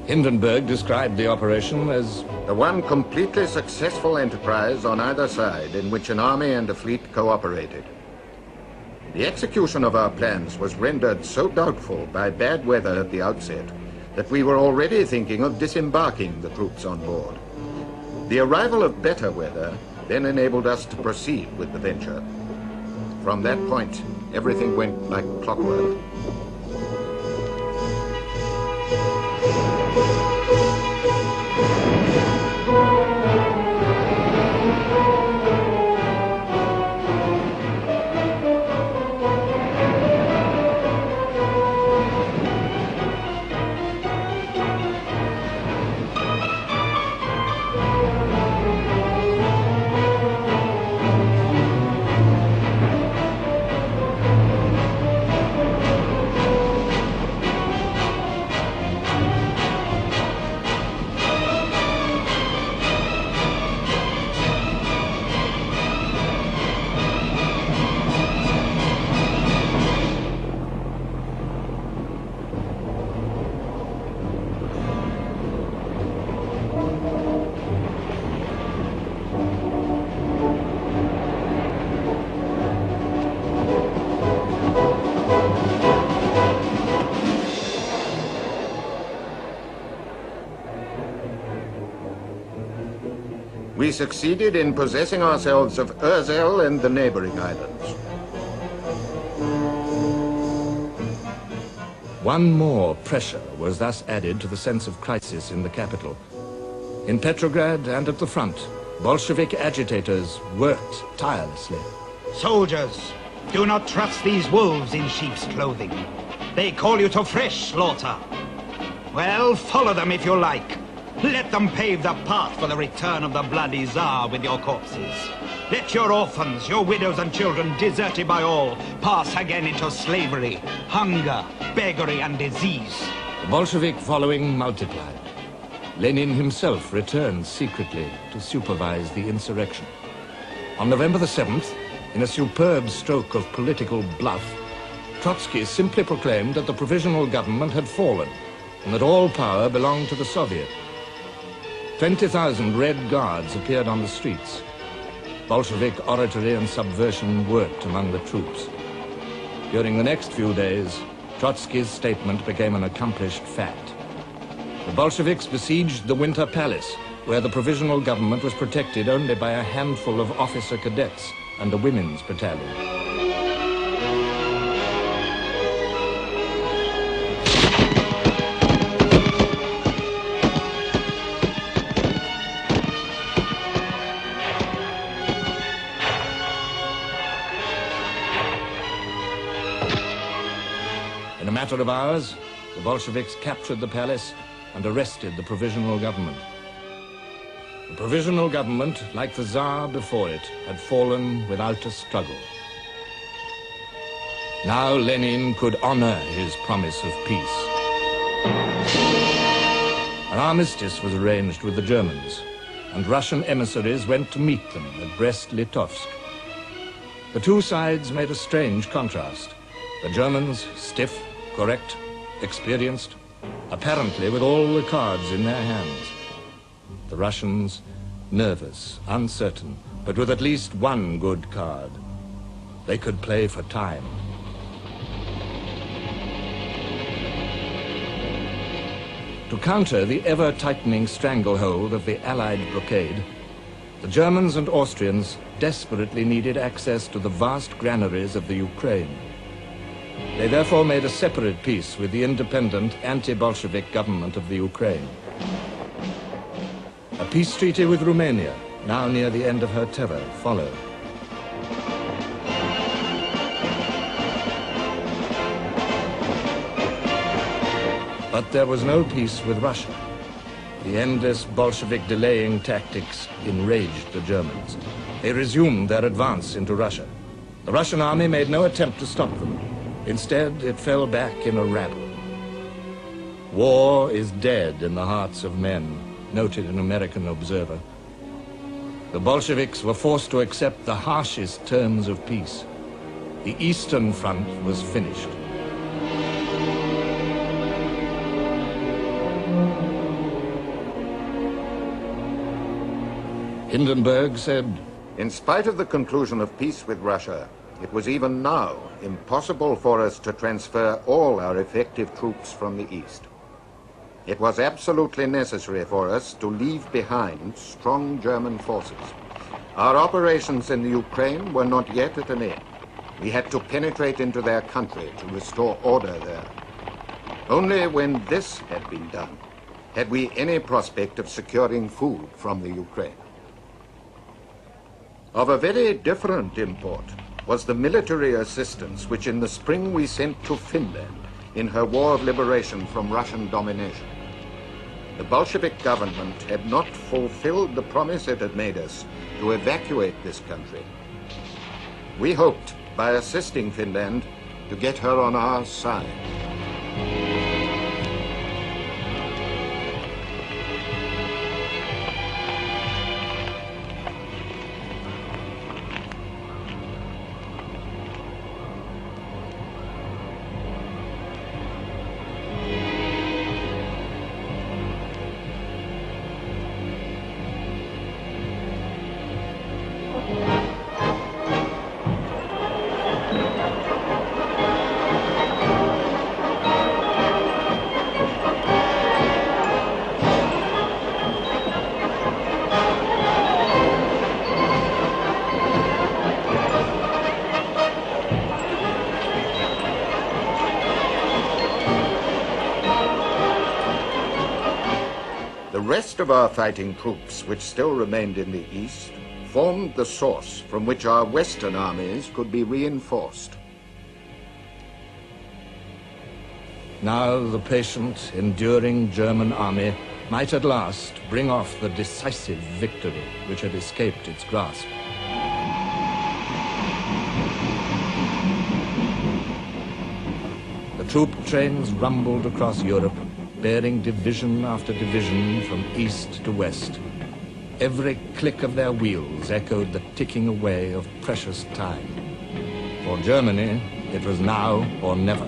Hindenburg described the operation as the one completely successful enterprise on either side in which an army and a fleet cooperated. The execution of our plans was rendered so doubtful by bad weather at the outset that we were already thinking of disembarking the troops on board. The arrival of better weather then enabled us to proceed with the venture. From that point, everything went like clockwork. We succeeded in possessing ourselves of Urzel and the neighboring islands. One more pressure was thus added to the sense of crisis in the capital. In Petrograd and at the front, Bolshevik agitators worked tirelessly. Soldiers, do not trust these wolves in sheep's clothing. They call you to fresh slaughter. Well, follow them if you like. Let them pave the path for the return of the bloody Tsar with your corpses. Let your orphans, your widows and children, deserted by all, pass again into slavery, hunger, beggary and disease. The Bolshevik following multiplied. Lenin himself returned secretly to supervise the insurrection. On November the 7th, in a superb stroke of political bluff, Trotsky simply proclaimed that the Provisional Government had fallen and that all power belonged to the Soviet. 20,000 Red Guards appeared on the streets. Bolshevik oratory and subversion worked among the troops. During the next few days, Trotsky's statement became an accomplished fact. The Bolsheviks besieged the Winter Palace, where the Provisional Government was protected only by a handful of officer cadets and a women's battalion. In a matter of hours, the Bolsheviks captured the palace and arrested the Provisional Government. The Provisional Government, like the Tsar before it, had fallen without a struggle. Now Lenin could honor his promise of peace. An armistice was arranged with the Germans, and Russian emissaries went to meet them at Brest-Litovsk. The two sides made a strange contrast. The Germans, stiff, correct, experienced, apparently with all the cards in their hands. The Russians, nervous, uncertain, but with at least one good card. They could play for time. To counter the ever-tightening stranglehold of the Allied blockade, the Germans and Austrians desperately needed access to the vast granaries of the Ukraine. They therefore made a separate peace with the independent anti-Bolshevik government of the Ukraine. A peace treaty with Romania, now near the end of her terror, followed. But there was no peace with Russia. The endless Bolshevik delaying tactics enraged the Germans. They resumed their advance into Russia. The Russian army made no attempt to stop them. Instead, it fell back in a rabble. War is dead in the hearts of men, noted an American observer. The Bolsheviks were forced to accept the harshest terms of peace. The Eastern Front was finished. Hindenburg said, In spite of the conclusion of peace with Russia, it was even now impossible for us to transfer all our effective troops from the east. It was absolutely necessary for us to leave behind strong German forces. Our operations in the Ukraine were not yet at an end. We had to penetrate into their country to restore order there. Only when this had been done had we any prospect of securing food from the Ukraine. Of a very different import was the military assistance which in the spring we sent to Finland in her war of liberation from Russian domination. The Bolshevik government had not fulfilled the promise it had made us to evacuate this country. We hoped, by assisting Finland, to get her on our side. The rest of our fighting troops, which still remained in the east, formed the source from which our western armies could be reinforced. now the patient, enduring German army might at last bring off the decisive victory which had escaped its grasp. The troop trains rumbled across Europe, bearing division after division from east to west. Every click of their wheels echoed the ticking away of precious time. For Germany, it was now or never.